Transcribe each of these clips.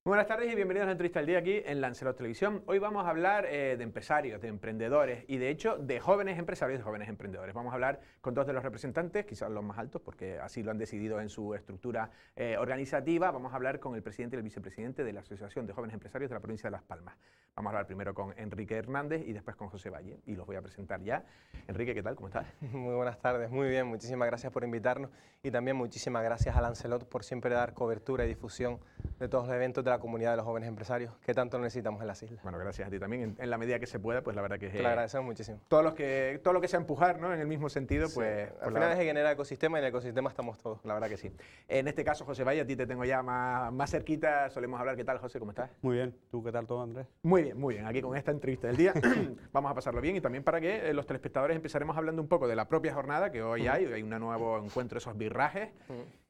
Muy buenas tardes y bienvenidos a la entrevista del día aquí en Lancelot Televisión. Hoy vamos a hablar de empresarios, de emprendedores y de hecho de jóvenes empresarios y de jóvenes emprendedores. Vamos a hablar con dos de los representantes, quizás los más altos porque así lo han decidido en su estructura organizativa. Vamos a hablar con el presidente y el vicepresidente de la Asociación de Jóvenes Empresarios de la provincia de Las Palmas. Vamos a hablar primero con Enrique Hernández y después con José Valle y los voy a presentar ya. Enrique, ¿qué tal? ¿Cómo estás? Muy buenas tardes, muy bien, muchísimas gracias por invitarnos y también muchísimas gracias a Lancelot por siempre dar cobertura y difusión de todos los eventos de la comunidad de los jóvenes empresarios que tanto necesitamos en las islas. Bueno, gracias a ti también. En la medida que se pueda, pues la verdad que Te lo agradecemos muchísimo. todo lo que sea empujar, ¿no? En el mismo sentido, pues... Sí, al final es generar ecosistema y en el ecosistema estamos todos. La verdad que sí. En este caso, José Valle, a ti te tengo ya más cerquita, solemos hablar. ¿Qué tal, José? ¿Cómo estás? Muy bien. ¿Tú qué tal todo, Andrés? Muy bien, muy bien. Aquí con esta entrevista del día vamos a pasarlo bien y también para que los telespectadores empezaremos hablando un poco de la propia jornada que hoy hay un nuevo encuentro, esos birrajes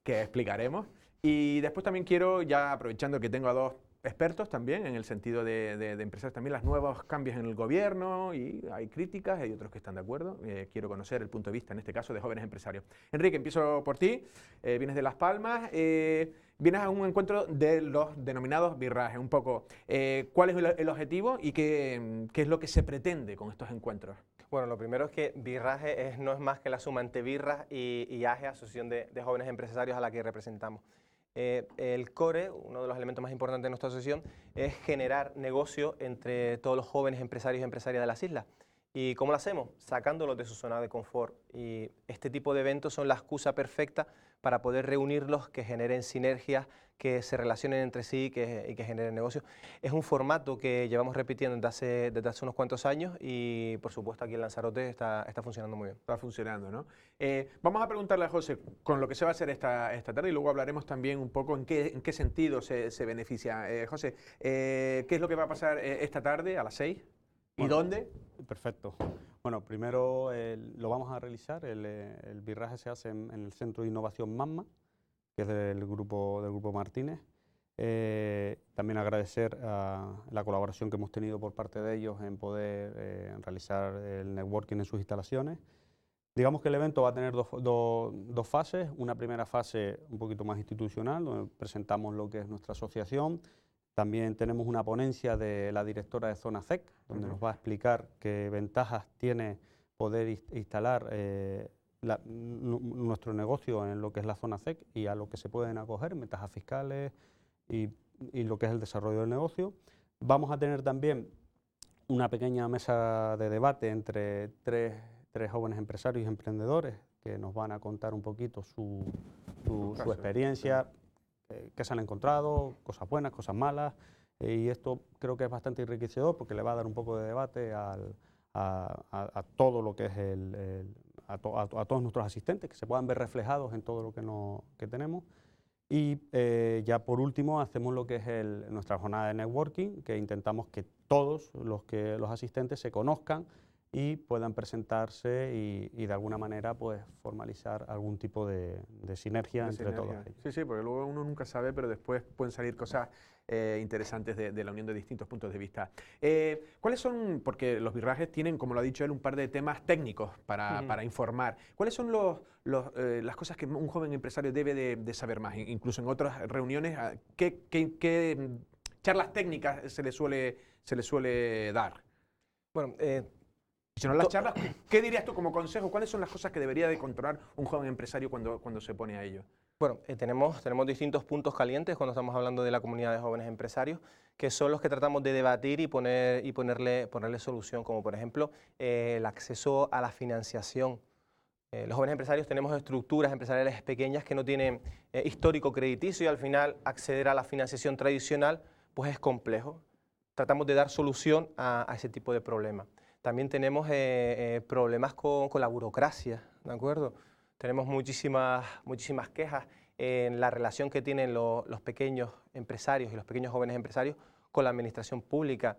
que explicaremos. Y después también quiero, ya aprovechando que tengo a dos expertos también, en el sentido de empresarios también, los nuevos cambios en el gobierno, y hay críticas, hay otros que están de acuerdo. Quiero conocer el punto de vista, en este caso, de jóvenes empresarios. Enrique, empiezo por ti. Vienes de Las Palmas, vienes a un encuentro de los denominados birrajes, un poco. ¿Cuál es el objetivo y qué es lo que se pretende con estos encuentros? Bueno, lo primero es que birraje no es más que la suma entre birras y AGE, Asociación de Jóvenes Empresarios, a la que representamos. El core, uno de los elementos más importantes de nuestra asociación, es generar negocio entre todos los jóvenes empresarios y empresarias de las islas. ¿Y cómo lo hacemos? Sacándolos de su zona de confort. Y este tipo de eventos son la excusa perfecta para poder reunirlos, que generen sinergias, que se relacionen entre sí y que generen negocio. Es un formato que llevamos repitiendo desde hace unos cuantos años y, por supuesto, aquí en Lanzarote está funcionando muy bien. Está funcionando, ¿no? Vamos a preguntarle a José con lo que se va a hacer esta tarde y luego hablaremos también un poco en qué sentido se beneficia. José, ¿qué es lo que va a pasar esta tarde a las 6? ¿Y Bueno, dónde? Perfecto. Bueno, primero lo vamos a realizar, el birraje se hace en el Centro de Innovación MAMMA, que es del grupo Martínez. También agradecer la colaboración que hemos tenido por parte de ellos en poder realizar el networking en sus instalaciones. Digamos que el evento va a tener dos fases. Una primera fase un poquito más institucional, donde presentamos lo que es nuestra asociación. También tenemos una ponencia de la directora de Zona CEC, donde nos va a explicar qué ventajas tiene poder instalar nuestro negocio en lo que es la Zona CEC y a lo que se pueden acoger, ventajas fiscales y lo que es el desarrollo del negocio. Vamos a tener también una pequeña mesa de debate entre tres jóvenes empresarios y emprendedores que nos van a contar un poquito su experiencia, qué se han encontrado, cosas buenas, cosas malas, y esto creo que es bastante enriquecedor porque le va a dar un poco de debate a todo lo que es a todos nuestros asistentes, que se puedan ver reflejados en todo lo que tenemos. Y ya por último hacemos lo que es nuestra jornada de networking, que intentamos que todos los asistentes se conozcan y puedan presentarse y de alguna manera pues formalizar algún tipo de sinergia entre todos ellos. Sí, sí, porque luego uno nunca sabe, pero después pueden salir cosas interesantes de la unión de distintos puntos de vista. ¿Cuáles son, porque los birrajes tienen, como lo ha dicho él, un par de temas técnicos para informar? ¿Cuáles son las cosas que un joven empresario debe de saber más? Incluso en otras reuniones, ¿qué charlas técnicas se le suele dar? Bueno, si no las charlas, ¿qué dirías tú como consejo? ¿Cuáles son las cosas que debería de controlar un joven empresario cuando se pone a ello? Bueno, tenemos distintos puntos calientes cuando estamos hablando de la comunidad de jóvenes empresarios, que son los que tratamos de debatir y ponerle solución, como por ejemplo el acceso a la financiación. Los jóvenes empresarios tenemos estructuras empresariales pequeñas que no tienen histórico crediticio y al final acceder a la financiación tradicional pues es complejo. Tratamos de dar solución a ese tipo de problemas. También tenemos problemas con la burocracia, ¿de acuerdo? Tenemos muchísimas quejas en la relación que tienen los pequeños empresarios y los pequeños jóvenes empresarios con la administración pública,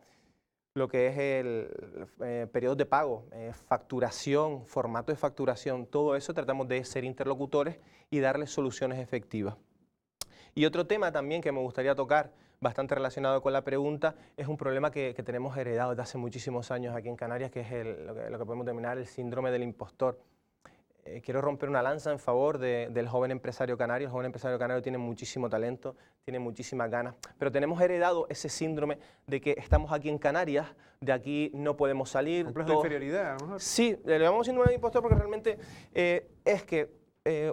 lo que es el periodo de pago, facturación, formato de facturación, todo eso tratamos de ser interlocutores y darles soluciones efectivas. Y otro tema también que me gustaría tocar, bastante relacionado con la pregunta, es un problema que tenemos heredado desde hace muchísimos años aquí en Canarias, que es lo que podemos denominar el síndrome del impostor. quiero romper una lanza en favor del joven empresario canario. El joven empresario canario tiene muchísimo talento, tiene muchísimas ganas, pero tenemos heredado ese síndrome de que estamos aquí en Canarias, de aquí no podemos salir. Complejo de inferioridad, a lo mejor. Sí, le llamamos síndrome de impostor porque realmente es que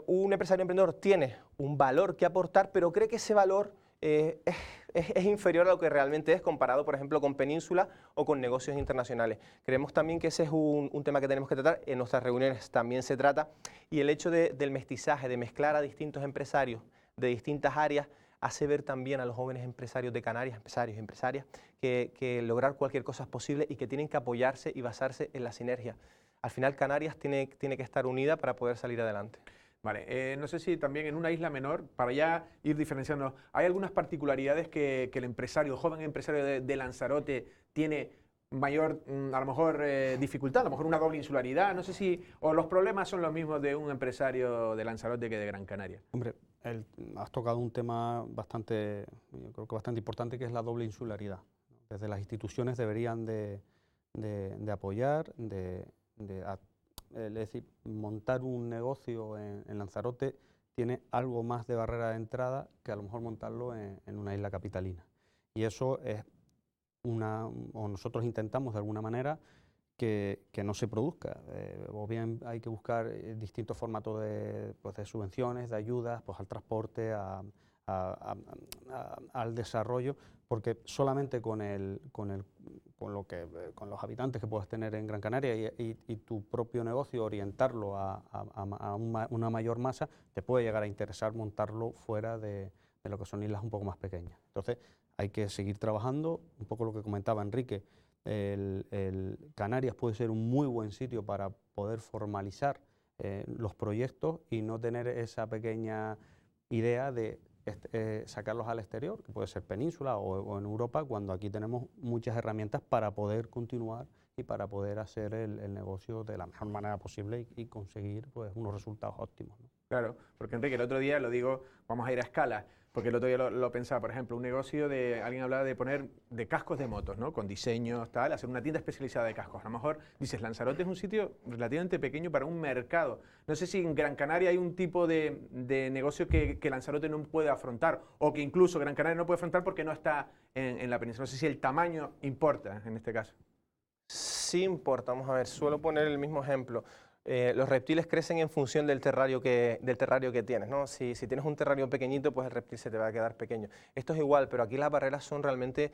un empresario emprendedor tiene un valor que aportar, pero cree que ese valor es inferior a lo que realmente es comparado, por ejemplo, con Península o con negocios internacionales. Creemos también que ese es un tema que tenemos que tratar, en nuestras reuniones también se trata, y el hecho del mestizaje, de mezclar a distintos empresarios de distintas áreas, hace ver también a los jóvenes empresarios de Canarias, empresarios y empresarias, que lograr cualquier cosa es posible y que tienen que apoyarse y basarse en la sinergia. Al final Canarias tiene que estar unida para poder salir adelante. Vale, no sé si también en una isla menor, para ya ir diferenciando, ¿hay algunas particularidades que el empresario, joven empresario de Lanzarote tiene mayor, a lo mejor, dificultad, a lo mejor una doble insularidad? No sé si, o los problemas son los mismos de un empresario de Lanzarote que de Gran Canaria. Hombre, has tocado un tema bastante, yo creo que bastante importante, que es la doble insularidad. Desde las instituciones deberían de apoyar, es decir, montar un negocio en Lanzarote tiene algo más de barrera de entrada que a lo mejor montarlo en una isla capitalina. Y eso es o nosotros intentamos de alguna manera que no se produzca. O bien hay que buscar distintos formatos de subvenciones, de ayudas, pues al transporte, al desarrollo, porque solamente con los habitantes que puedas tener en Gran Canaria y tu propio negocio, orientarlo a una mayor masa, te puede llegar a interesar montarlo fuera de lo que son islas un poco más pequeñas. Entonces hay que seguir trabajando, un poco lo que comentaba Enrique. Canarias puede ser un muy buen sitio para poder formalizar los proyectos y no tener esa pequeña idea de sacarlos al exterior, que puede ser Península o en Europa, cuando aquí tenemos muchas herramientas para poder continuar y para poder hacer el negocio de la mejor manera posible y conseguir pues unos resultados óptimos, ¿no? Claro, porque Enrique, el otro día, lo digo, vamos a ir a escala, porque el otro día lo pensaba, por ejemplo, un negocio alguien hablaba de poner de cascos de motos, ¿no? Con diseños, tal, hacer una tienda especializada de cascos. A lo mejor dices, Lanzarote es un sitio relativamente pequeño para un mercado. No sé si en Gran Canaria hay un tipo de negocio que Lanzarote no puede afrontar, o que incluso Gran Canaria no puede afrontar porque no está en la península. No sé si el tamaño importa en este caso. Sí importa, vamos a ver, suelo poner el mismo ejemplo. Los reptiles crecen en función del terrario que tienes, ¿no? Si tienes un terrario pequeñito, pues el reptil se te va a quedar pequeño. Esto es igual, pero aquí las barreras son realmente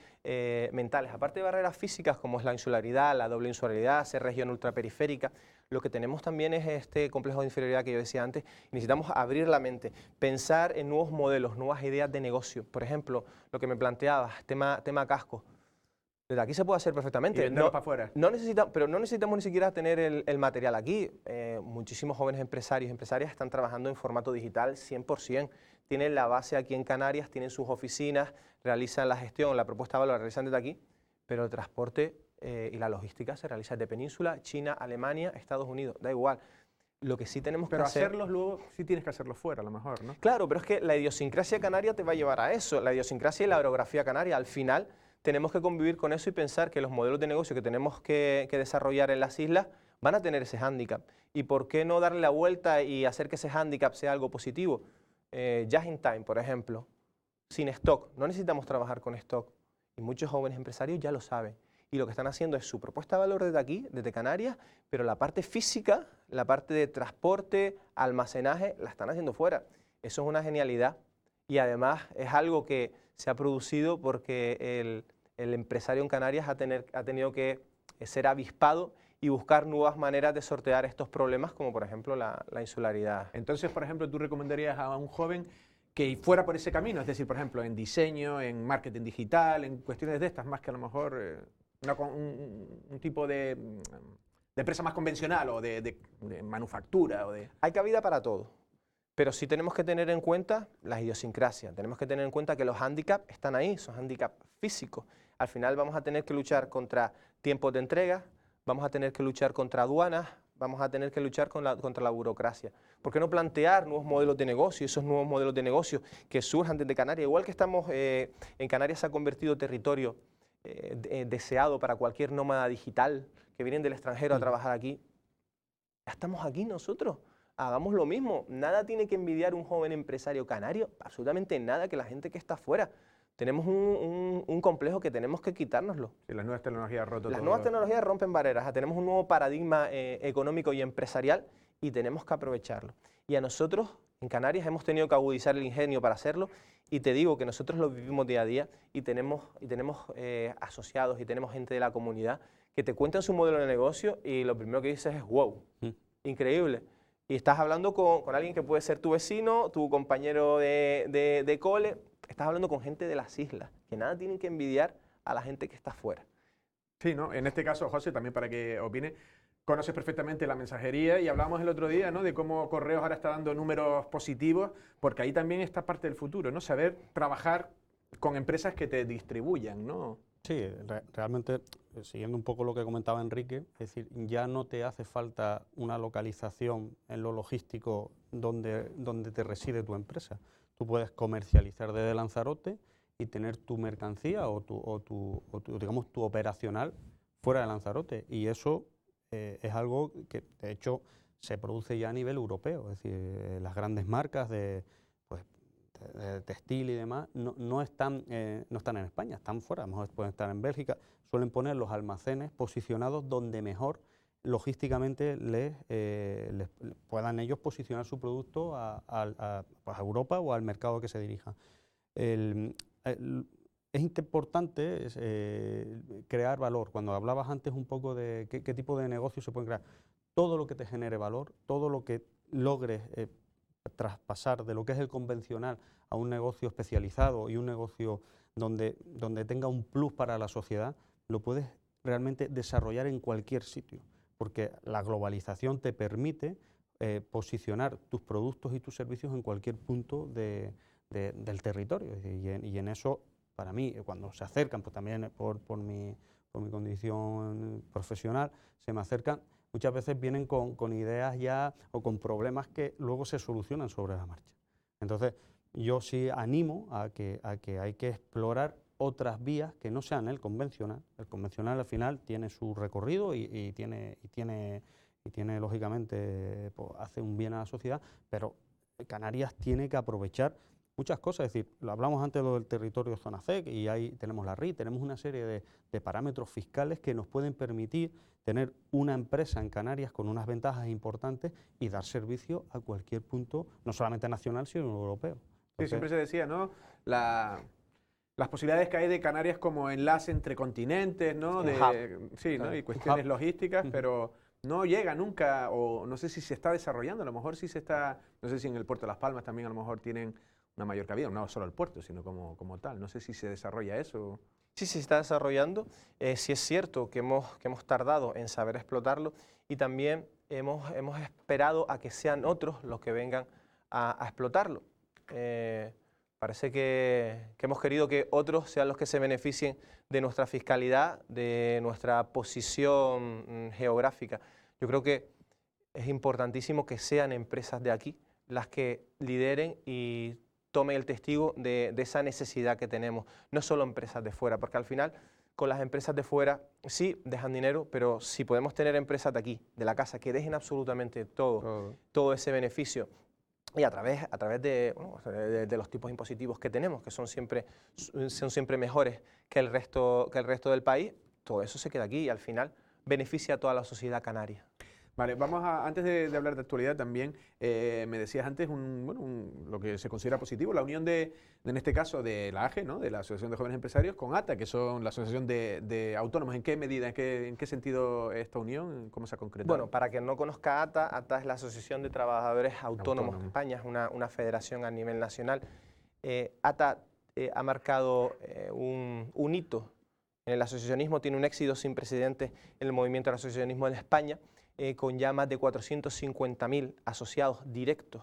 mentales. Aparte de barreras físicas, como es la insularidad, la doble insularidad, ser región ultraperiférica, lo que tenemos también es este complejo de inferioridad que yo decía antes. Necesitamos abrir la mente, pensar en nuevos modelos, nuevas ideas de negocio. Por ejemplo, lo que me planteabas, tema casco. Desde aquí se puede hacer perfectamente. Y venderlo para afuera. Pero no necesitamos ni siquiera tener el material aquí. Muchísimos jóvenes empresarios y empresarias están trabajando en formato digital 100%. Tienen la base aquí en Canarias, tienen sus oficinas, realizan la gestión, la propuesta de valor la realizan desde aquí, pero el transporte y la logística se realiza desde Península, China, Alemania, Estados Unidos, da igual. Lo que sí tenemos que hacer... Pero hacerlos luego sí tienes que hacerlos fuera, a lo mejor, ¿no? Claro, pero es que la idiosincrasia canaria te va a llevar a eso. La idiosincrasia y la orografía canaria, al final... Tenemos que convivir con eso y pensar que los modelos de negocio que tenemos que desarrollar en las islas van a tener ese hándicap. ¿Y por qué no darle la vuelta y hacer que ese hándicap sea algo positivo? Just in time, por ejemplo, sin stock. No necesitamos trabajar con stock. Y muchos jóvenes empresarios ya lo saben. Y lo que están haciendo es su propuesta de valor desde aquí, desde Canarias, pero la parte física, la parte de transporte, almacenaje, la están haciendo fuera. Eso es una genialidad. Y además es algo que se ha producido porque el empresario en Canarias ha tenido que ser avispado y buscar nuevas maneras de sortear estos problemas, como por ejemplo la insularidad. Entonces, por ejemplo, ¿tú recomendarías a un joven que fuera por ese camino? Es decir, por ejemplo, en diseño, en marketing digital, en cuestiones de estas, más que a lo mejor un tipo de empresa más convencional o de manufactura o de... Hay cabida para todo. Pero sí tenemos que tener en cuenta las idiosincrasias, tenemos que tener en cuenta que los hándicaps están ahí, son hándicaps físicos. Al final vamos a tener que luchar contra tiempos de entrega, vamos a tener que luchar contra aduanas, vamos a tener que luchar contra la burocracia. ¿Por qué no plantear nuevos modelos de negocio, esos nuevos modelos de negocio que surjan desde Canarias? Igual que estamos, en Canarias se ha convertido territorio deseado para cualquier nómada digital que vienen del extranjero a trabajar aquí. Ya estamos aquí nosotros. hagamos lo mismo. Nada tiene que envidiar un joven empresario canario, absolutamente nada, que la gente que está afuera. Tenemos un complejo que tenemos que quitárnoslo. Sí, las nuevas tecnologías roto Las nuevas tecnologías rompen barreras, tenemos un nuevo paradigma económico y empresarial y tenemos que aprovecharlo. Y a nosotros, en Canarias, hemos tenido que agudizar el ingenio para hacerlo y te digo que nosotros lo vivimos día a día y tenemos asociados y tenemos gente de la comunidad que te cuentan su modelo de negocio y lo primero que dices es wow, increíble. Y estás hablando con alguien que puede ser tu vecino, tu compañero de cole, estás hablando con gente de las islas, que nada tienen que envidiar a la gente que está afuera. Sí, ¿no? En este caso, José, también para que opine, conoces perfectamente la mensajería y hablábamos el otro día, ¿no?, de cómo Correos ahora está dando números positivos, porque ahí también está parte del futuro, ¿no? Saber trabajar con empresas que te distribuyan, ¿no? Sí, realmente, siguiendo un poco lo que comentaba Enrique, es decir, ya no te hace falta una localización en lo logístico donde te reside tu empresa. Tú puedes comercializar desde Lanzarote y tener tu mercancía digamos, tu operacional fuera de Lanzarote. Y eso es algo que, de hecho, se produce ya a nivel europeo. Es decir, las grandes marcas de textil y demás no están en España, están fuera. A lo mejor pueden estar en Bélgica. Suelen poner los almacenes posicionados donde mejor logísticamente les puedan ellos posicionar su producto a Europa o al mercado que se dirija. Es importante crear valor. Cuando hablabas antes un poco de qué tipo de negocios se pueden crear, todo lo que te genere valor, todo lo que logres traspasar de lo que es el convencional a un negocio especializado y un negocio donde tenga un plus para la sociedad, lo puedes realmente desarrollar en cualquier sitio, porque la globalización te permite posicionar tus productos y tus servicios en cualquier punto del territorio. Y en eso, para mí, cuando se acercan, pues también por mi condición profesional, se me acercan, muchas veces vienen con ideas ya o con problemas que luego se solucionan sobre la marcha. Entonces, yo sí animo a que hay que explorar otras vías que no sean el convencional. El convencional al final tiene su recorrido y tiene lógicamente, pues, hace un bien a la sociedad, pero Canarias tiene que aprovechar muchas cosas. Es decir, lo hablamos antes del territorio zona CEC y ahí tenemos la RI, tenemos una serie de parámetros fiscales que nos pueden permitir tener una empresa en Canarias con unas ventajas importantes y dar servicio a cualquier punto, no solamente nacional, sino europeo. Sí, siempre se decía, ¿no?, las posibilidades que hay de Canarias como enlace entre continentes, ¿no?, sí, ¿no?, y cuestiones logísticas, pero no llega nunca, o no sé si se está desarrollando, a lo mejor sí se está, no sé si en el puerto de Las Palmas también a lo mejor tienen una mayor cabida, no solo el puerto, sino como tal, no sé si se desarrolla eso. Sí, se está desarrollando, sí es cierto que hemos tardado en saber explotarlo y también hemos esperado a que sean otros los que vengan a explotarlo. Parece que hemos querido que otros sean los que se beneficien de nuestra fiscalidad, de nuestra posición geográfica. Yo creo que es importantísimo que sean empresas de aquí las que lideren y tomen el testigo de esa necesidad que tenemos, no solo empresas de fuera, porque al final con las empresas de fuera sí dejan dinero, pero si podemos tener empresas de aquí, de la casa, que dejen absolutamente todo ese beneficio, y a través de los tipos impositivos que tenemos, que son siempre mejores que el resto del país, todo eso se queda aquí y al final beneficia a toda la sociedad canaria. Vale, vamos a, antes de hablar de actualidad también, me decías antes lo que se considera positivo, la unión en este caso de la AGE, ¿no?, de la Asociación de Jóvenes Empresarios, con ATA, que son la Asociación de Autónomos. ¿En qué medida, en qué sentido esta unión? ¿Cómo se ha concretado? Bueno, para quien no conozca ATA es la Asociación de Trabajadores Autónomos de España, es una federación a nivel nacional. ATA ha marcado un hito en el asociacionismo, tiene un éxito sin precedentes en el movimiento del asociacionismo en España, con ya más de 450.000 asociados directos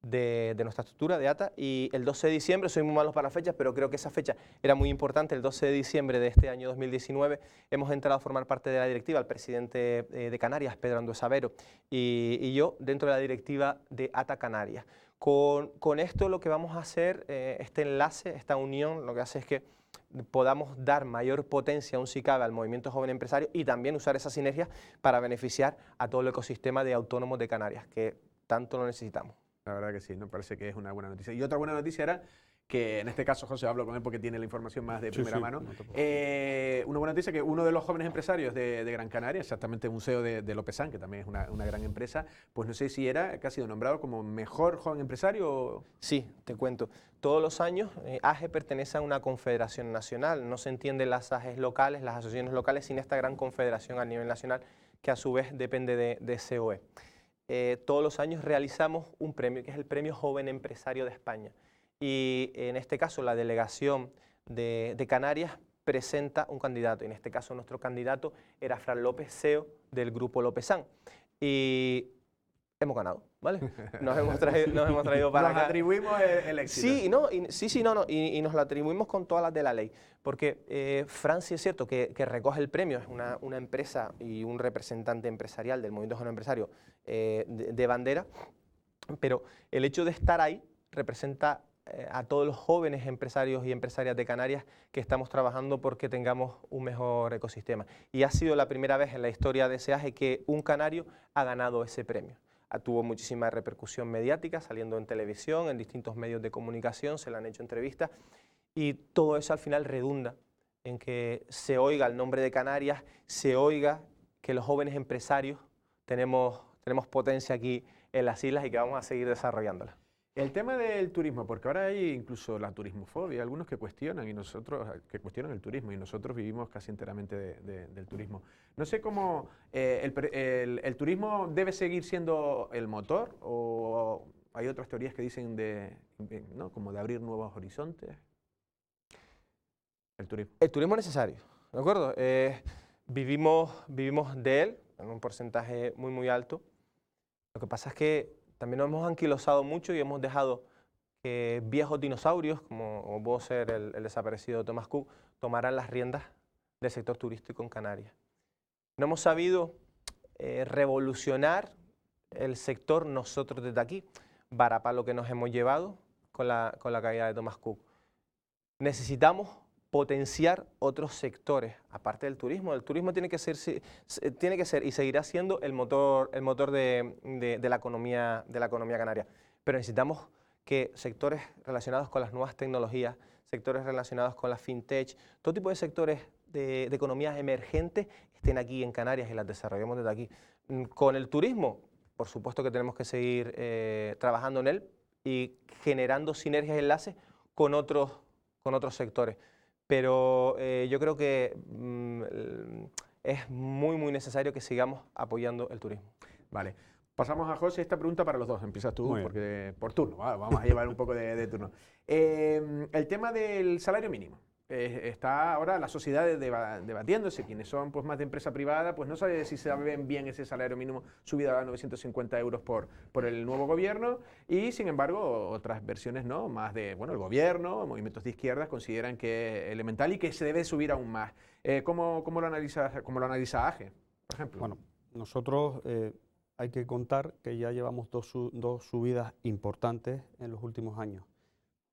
de nuestra estructura de ATA, y el 12 de diciembre, soy muy malo para las fechas, pero creo que esa fecha era muy importante, el 12 de diciembre de este año 2019, hemos entrado a formar parte de la directiva, el presidente de Canarias, Pedro Andueza-Vero, y yo dentro de la directiva de ATA Canarias. Con esto lo que vamos a hacer, este enlace, esta unión, lo que hace es que podamos dar mayor potencia, aún si cabe, al movimiento joven empresario y también usar esas sinergias para beneficiar a todo el ecosistema de autónomos de Canarias, que tanto lo necesitamos. La verdad que sí, me parece que es una buena noticia. Y otra buena noticia era que, en este caso, José, hablo con él porque tiene la información más de primera mano. No te preocupes. Una buena noticia que uno de los jóvenes empresarios de Gran Canaria, exactamente un CEO de Lopezán, que también es una gran empresa, pues no sé si era, que ha sido nombrado como mejor joven empresario o... Sí, te cuento. Todos los años AGE pertenece a una confederación nacional. No se entienden las AGEs locales, las asociaciones locales, sin esta gran confederación a nivel nacional que a su vez depende de COE. Todos los años realizamos un premio, que es el Premio Joven Empresario de España. Y en este caso la delegación de Canarias presenta un candidato. En este caso nuestro candidato era Fran López, CEO del Grupo Lopezán. Y hemos ganado, ¿vale? Nos hemos traído para acá. Nos atribuimos el éxito. Sí, y nos lo atribuimos con todas las de la ley. Porque Fran sí es cierto que recoge el premio, es una empresa y un representante empresarial del Movimiento Joven Empresario de bandera, pero el hecho de estar ahí representa a todos los jóvenes empresarios y empresarias de Canarias que estamos trabajando porque tengamos un mejor ecosistema. Y ha sido la primera vez en la historia de SEAGE que un canario ha ganado ese premio. Tuvo muchísima repercusión mediática, saliendo en televisión, en distintos medios de comunicación, se le han hecho entrevistas y todo eso al final redunda en que se oiga el nombre de Canarias, se oiga que los jóvenes empresarios tenemos potencia aquí en las islas y que vamos a seguir desarrollándola. El tema del turismo, porque ahora hay incluso la turismofobia, algunos que cuestionan el turismo y nosotros vivimos casi enteramente del turismo. No sé cómo el turismo debe seguir siendo el motor o hay otras teorías que dicen ¿no? como de abrir nuevos horizontes. El turismo. El turismo es necesario, ¿de acuerdo? Vivimos de él en un porcentaje muy alto. Lo que pasa es que también nos hemos anquilosado mucho y hemos dejado que viejos dinosaurios, como pudo ser el desaparecido Thomas Cook, tomaran las riendas del sector turístico en Canarias. No hemos sabido revolucionar el sector nosotros desde aquí, varapalo que nos hemos llevado con la caída de Thomas Cook. Necesitamos potenciar otros sectores, aparte del turismo. El turismo tiene que ser y seguirá siendo el motor de la economía canaria. Pero necesitamos que sectores relacionados con las nuevas tecnologías, sectores relacionados con la fintech, todo tipo de sectores de economías emergentes estén aquí en Canarias y las desarrollemos desde aquí. Con el turismo, por supuesto que tenemos que seguir trabajando en él y generando sinergias y enlaces con otros sectores. Pero yo creo que es muy necesario que sigamos apoyando el turismo. Vale. Pasamos a José, esta pregunta para los dos. Empiezas tú, porque por turno, vamos a llevar un poco de turno. El tema del salario mínimo. Está ahora la sociedad debatiéndose, quienes son pues, más de empresa privada, pues no sabe si se ven bien ese salario mínimo subido a 950 euros por el nuevo gobierno y sin embargo otras versiones no, más de, bueno, el gobierno, movimientos de izquierdas consideran que es elemental y que se debe subir aún más. ¿Cómo lo analiza AGE, por ejemplo? Bueno, nosotros hay que contar que ya llevamos dos subidas importantes en los últimos años.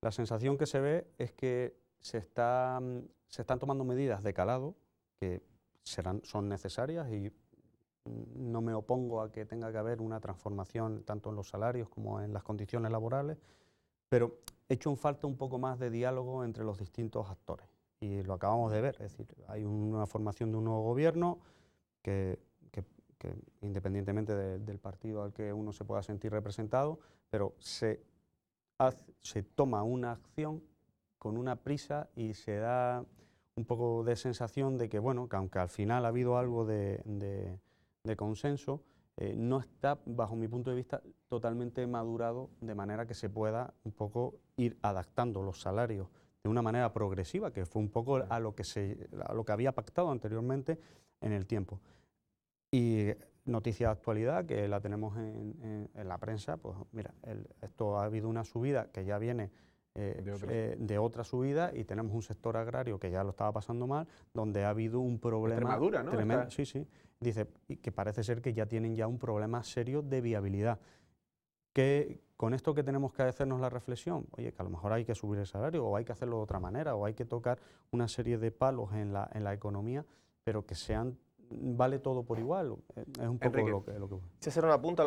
La sensación que se ve es que se están tomando medidas de calado que son necesarias y no me opongo a que tenga que haber una transformación tanto en los salarios como en las condiciones laborales, pero echo en falta un poco más de diálogo entre los distintos actores y lo acabamos de ver, es decir, hay una formación de un nuevo gobierno que independientemente del partido al que uno se pueda sentir representado, pero se toma una acción con una prisa y se da un poco de sensación de que, bueno, que aunque al final ha habido algo de consenso, no está, bajo mi punto de vista, totalmente madurado de manera que se pueda un poco ir adaptando los salarios de una manera progresiva, que fue un poco a lo que había pactado anteriormente en el tiempo. Y noticia de actualidad, que la tenemos en la prensa, pues mira, esto ha habido una subida que ya viene de otra subida y tenemos un sector agrario que ya lo estaba pasando mal, donde ha habido un problema Extremadura, ¿no? tremendo. Sí, dice que parece ser que ya tienen ya un problema serio de viabilidad. Que con esto que tenemos que hacernos la reflexión, oye, que a lo mejor hay que subir el salario o hay que hacerlo de otra manera o hay que tocar una serie de palos en la economía, pero que sean vale todo por igual. Es un poco Enrique. lo que... Sí, hacer una punta a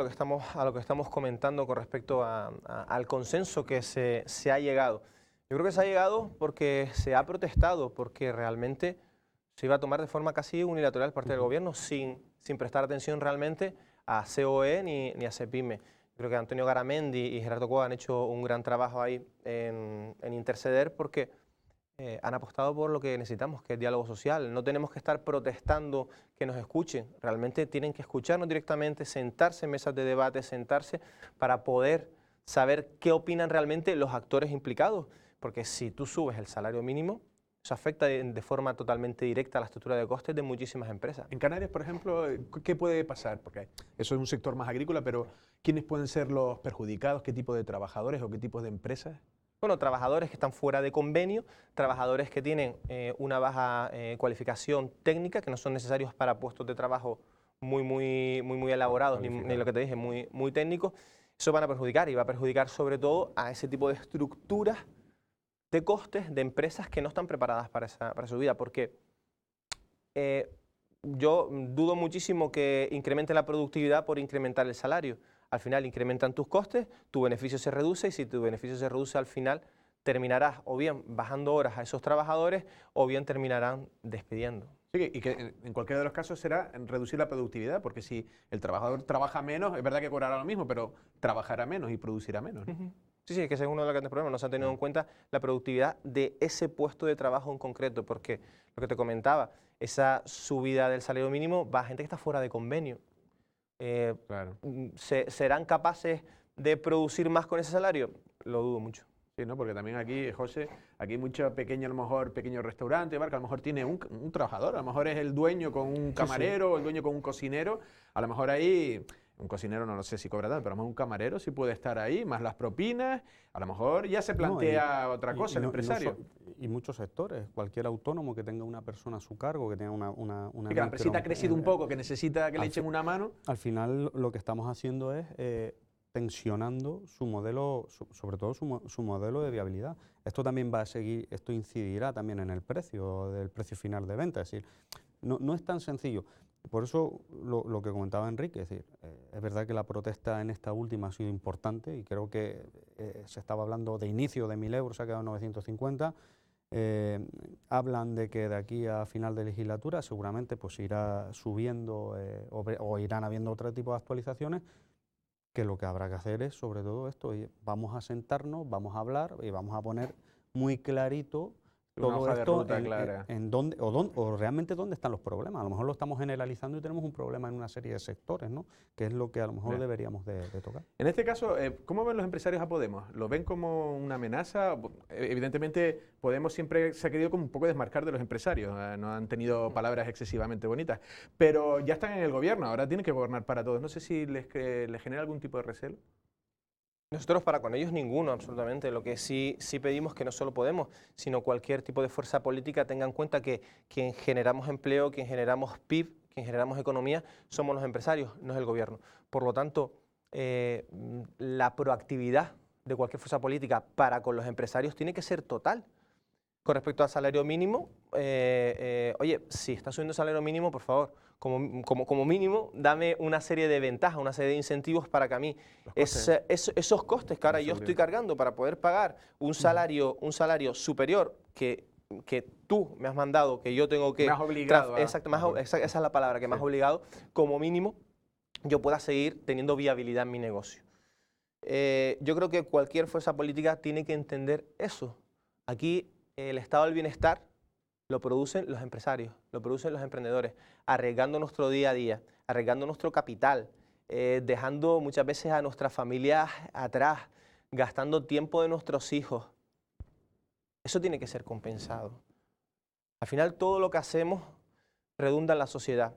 lo que estamos comentando con respecto al consenso que se ha llegado. Yo creo que se ha llegado porque se ha protestado, porque realmente se iba a tomar de forma casi unilateral parte del gobierno sin prestar atención realmente a COE ni a CEPIME. Creo que Antonio Garamendi y Gerardo Coa han hecho un gran trabajo ahí en interceder porque han apostado por lo que necesitamos, que es diálogo social. No tenemos que estar protestando que nos escuchen, realmente tienen que escucharnos directamente, sentarse en mesas de debate, sentarse para poder saber qué opinan realmente los actores implicados, porque si tú subes el salario mínimo, eso afecta de forma totalmente directa a la estructura de costes de muchísimas empresas. En Canarias, por ejemplo, ¿qué puede pasar? Porque eso es un sector más agrícola, pero ¿quiénes pueden ser los perjudicados? ¿Qué tipo de trabajadores o qué tipo de empresas? Bueno, trabajadores que están fuera de convenio, trabajadores que tienen una baja cualificación técnica, que no son necesarios para puestos de trabajo muy elaborados, ni lo que te dije, muy técnicos. Eso van a perjudicar y va a perjudicar sobre todo a ese tipo de estructuras de costes de empresas que no están preparadas para su vida, porque yo dudo muchísimo que incremente la productividad por incrementar el salario. Al final incrementan tus costes, tu beneficio se reduce y si tu beneficio se reduce al final terminarás o bien bajando horas a esos trabajadores o bien terminarán despidiendo. Sí, y que en cualquiera de los casos será reducir la productividad, porque si el trabajador trabaja menos, es verdad que cobrará lo mismo, pero trabajará menos y producirá menos, ¿no? Sí, sí, es que ese es uno de los grandes problemas, no se ha tenido en cuenta la productividad de ese puesto de trabajo en concreto, porque lo que te comentaba, esa subida del salario mínimo va a gente que está fuera de convenio. Claro. ¿Serán capaces de producir más con ese salario? Lo dudo mucho. Sí, ¿no? Porque también aquí, José, aquí hay mucho pequeño, a lo mejor, pequeño restaurante, bar, que a lo mejor tiene un trabajador, a lo mejor es el dueño con un camarero, el dueño con un cocinero, a lo mejor ahí, un cocinero no lo sé si cobra tanto, pero a lo mejor un camarero sí puede estar ahí, más las propinas, a lo mejor ya se plantea otra cosa el empresario. Y muchos sectores, cualquier autónomo que tenga una persona a su cargo, que tenga una Que la empresita ha crecido un poco, que necesita que le echen una mano. Al final lo que estamos haciendo es tensionando su modelo, sobre todo su modelo de viabilidad. Esto también va a seguir, esto incidirá también en el precio del precio final de venta. Es decir, no es tan sencillo. Por eso lo que comentaba Enrique, es decir, es verdad que la protesta en esta última ha sido importante y creo que se estaba hablando de inicio de 1.000 euros, se ha quedado en 950. Hablan de que de aquí a final de legislatura seguramente pues irá subiendo o irán habiendo otro tipo de actualizaciones, que lo que habrá que hacer es sobre todo esto, y vamos a sentarnos, vamos a hablar y vamos a poner muy clarito todo esto en dónde, o realmente dónde están los problemas. A lo mejor lo estamos generalizando y tenemos un problema en una serie de sectores, ¿no? Que es lo que a lo mejor deberíamos de tocar. En este caso, ¿cómo ven los empresarios a Podemos? ¿Lo ven como una amenaza? Evidentemente, Podemos siempre se ha querido como un poco desmarcar de los empresarios, no han tenido palabras excesivamente bonitas, pero ya están en el gobierno, ahora tienen que gobernar para todos. No sé si les genera algún tipo de recelo. Nosotros para con ellos ninguno, absolutamente. Lo que sí pedimos que no solo Podemos, sino cualquier tipo de fuerza política tenga en cuenta que quien generamos empleo, quien generamos PIB, quien generamos economía, somos los empresarios, no es el gobierno. Por lo tanto, la proactividad de cualquier fuerza política para con los empresarios tiene que ser total. Con respecto al salario mínimo, oye, si está subiendo el salario mínimo, por favor, como mínimo, dame una serie de ventajas, una serie de incentivos para que a mí esos costes que ahora yo estoy cargando para poder pagar un salario superior que tú me has mandado, que yo tengo que... Me has obligado. Exacto, esa es la palabra, que me has obligado, como mínimo, yo pueda seguir teniendo viabilidad en mi negocio. Yo creo que cualquier fuerza política tiene que entender eso. Aquí el estado del bienestar lo producen los empresarios, lo producen los emprendedores, arriesgando nuestro día a día, arriesgando nuestro capital, dejando muchas veces a nuestras familias atrás, gastando tiempo de nuestros hijos. Eso tiene que ser compensado. Al final todo lo que hacemos redunda en la sociedad.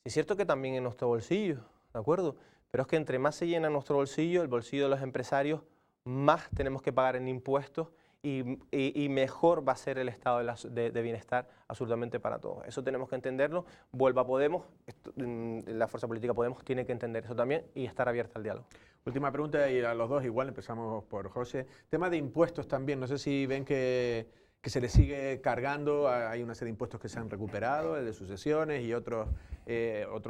Es cierto que también en nuestro bolsillo, ¿de acuerdo? Pero es que entre más se llena nuestro bolsillo, el bolsillo de los empresarios, más tenemos que pagar en impuestos y mejor va a ser el estado de bienestar absolutamente para todos. Eso tenemos que entenderlo. Vuelva Podemos, la fuerza política Podemos tiene que entender eso también y estar abierta al diálogo. Última pregunta y a los dos igual, empezamos por José. Tema de impuestos también, no sé si ven que que se les sigue cargando. Hay una serie de impuestos que se han recuperado, el de sucesiones y otros,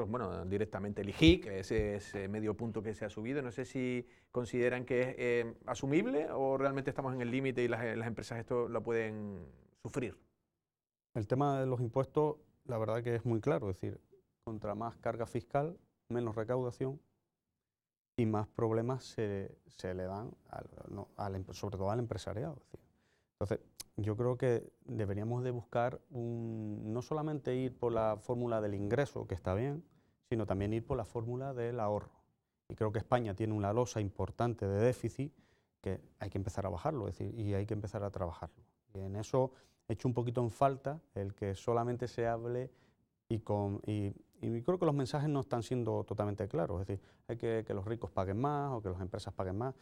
bueno, directamente el IGIC, ese medio punto que se ha subido. No sé si consideran que es asumible o realmente estamos en el límite y las empresas esto lo pueden sufrir. El tema de los impuestos, la verdad que es muy claro, es decir, contra más carga fiscal, menos recaudación y más problemas se le dan, sobre todo al empresariado. Es decir. Entonces, yo creo que deberíamos de buscar no solamente ir por la fórmula del ingreso, que está bien, sino también ir por la fórmula del ahorro. Y creo que España tiene una losa importante de déficit que hay que empezar a bajarlo, es decir, y hay que empezar a trabajarlo. Y en eso he hecho un poquito en falta el que solamente se hable y creo que los mensajes no están siendo totalmente claros, es decir, hay que los ricos paguen más o que las empresas paguen más.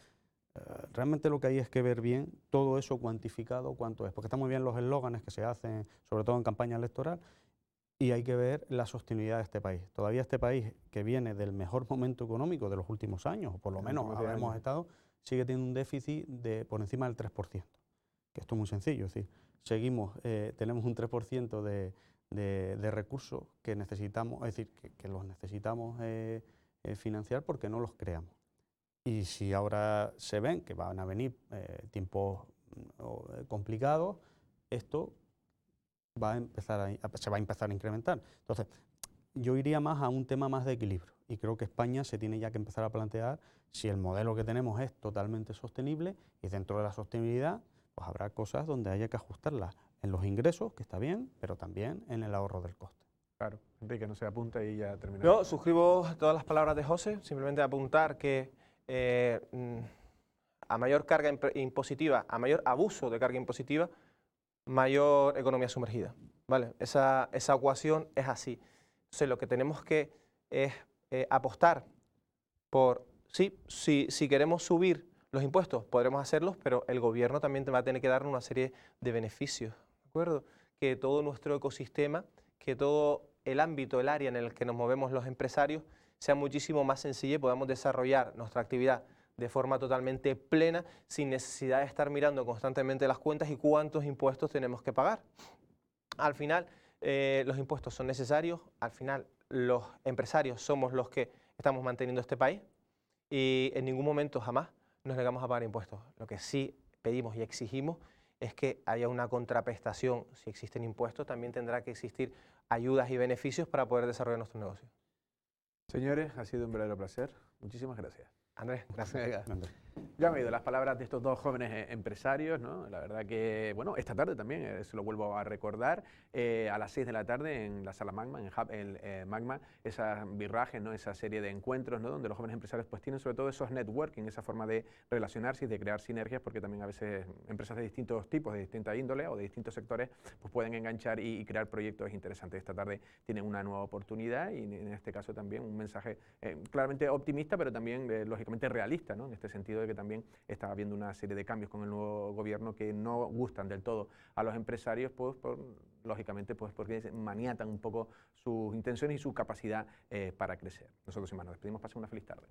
Realmente lo que hay es que ver bien todo eso cuantificado, cuánto es, porque están muy bien los eslóganes que se hacen, sobre todo en campaña electoral, y hay que ver la sostenibilidad de este país. Todavía este país, que viene del mejor momento económico de los últimos años, o por lo menos habremos estado, sigue teniendo un déficit por encima del 3%, que esto es muy sencillo, es decir, tenemos un 3% de recursos que necesitamos, es decir, que los necesitamos financiar porque no los creamos. Y si ahora se ven que van a venir tiempos complicados, esto se va a empezar a incrementar. Entonces, yo iría más a un tema más de equilibrio y creo que España se tiene ya que empezar a plantear si el modelo que tenemos es totalmente sostenible y dentro de la sostenibilidad pues habrá cosas donde haya que ajustarlas en los ingresos, que está bien, pero también en el ahorro del coste. Claro, Enrique, no se apunta y ya terminamos. Yo suscribo todas las palabras de José, simplemente apuntar que a mayor carga impositiva, a mayor abuso de carga impositiva, mayor economía sumergida, ¿vale? Esa ecuación es así. Entonces, lo que tenemos que es apostar por, si queremos subir los impuestos, podremos hacerlos, pero el gobierno también va a tener que darnos una serie de beneficios, ¿de acuerdo? Que todo nuestro ecosistema, que todo el ámbito, el área en el que nos movemos los empresarios, sea muchísimo más sencilla y podamos desarrollar nuestra actividad de forma totalmente plena, sin necesidad de estar mirando constantemente las cuentas y cuántos impuestos tenemos que pagar. Al final, los impuestos son necesarios, al final los empresarios somos los que estamos manteniendo este país y en ningún momento jamás nos negamos a pagar impuestos. Lo que sí pedimos y exigimos es que haya una contraprestación. Si existen impuestos, también tendrá que existir ayudas y beneficios para poder desarrollar nuestro negocio. Señores, ha sido un verdadero placer. Muchísimas gracias. Andrés, gracias. Ya han oído las palabras de estos dos jóvenes empresarios, ¿no? La verdad que, bueno, esta tarde también, se lo vuelvo a recordar, a las 6 de la tarde en la sala Magma, en Hub Magma, esa birraje, ¿no? Esa serie de encuentros, ¿no? Donde los jóvenes empresarios pues tienen sobre todo esos networking, esa forma de relacionarse y de crear sinergias, porque también a veces empresas de distintos tipos, de distinta índole o de distintos sectores, pues pueden enganchar y crear proyectos interesantes. Esta tarde tienen una nueva oportunidad y en este caso también un mensaje claramente optimista, pero también lógicamente realista, ¿no? En este sentido de que también está habiendo una serie de cambios con el nuevo gobierno que no gustan del todo a los empresarios, pues lógicamente pues porque maniatan un poco sus intenciones y su capacidad para crecer. Nosotros, sin más, nos despedimos. Pasen una feliz tarde.